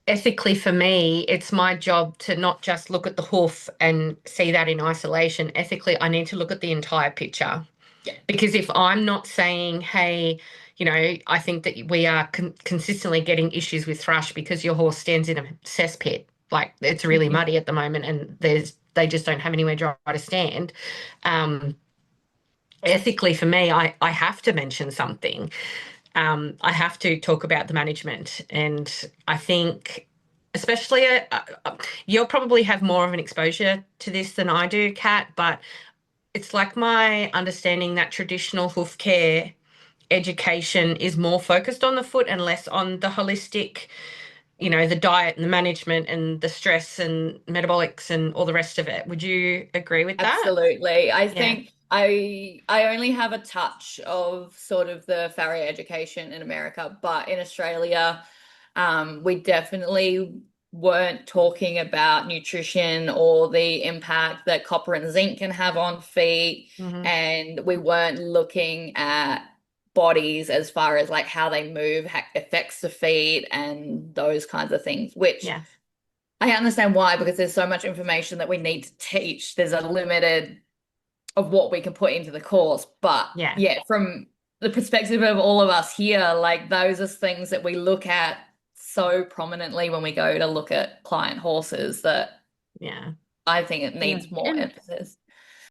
ethically for me, it's my job to not just look at the hoof and see that in isolation. Ethically, I need to look at the entire picture. Yeah. Because if I'm not saying, hey, I think that we are consistently getting issues with thrush because your horse stands in a cesspit, like it's really muddy at the moment, and they just don't have anywhere dry to stand. Um, ethically, for me, I have to mention something. I have to talk about the management, and I think, especially, you'll probably have more of an exposure to this than I do, Kat, but it's like my understanding that traditional hoof care education is more focused on the foot and less on the holistic, the diet and the management and the stress and metabolics and all the rest of it. Would you agree with that? Absolutely. I Yeah. think I only have a touch of sort of the farrier education in America, but in Australia, we definitely weren't talking about nutrition or the impact that copper and zinc can have on feet, Hmm. and we weren't looking at bodies as far as like how they move affects the feet and those kinds of things, which Yeah. I understand why, because there's so much information that we need to teach. There's a limited of what we can put into the course. But Yeah. yeah, from the perspective of all of us here, like those are things that we look at so prominently when we go to look at client horses that Yeah. I think it Yeah. needs more And emphasis.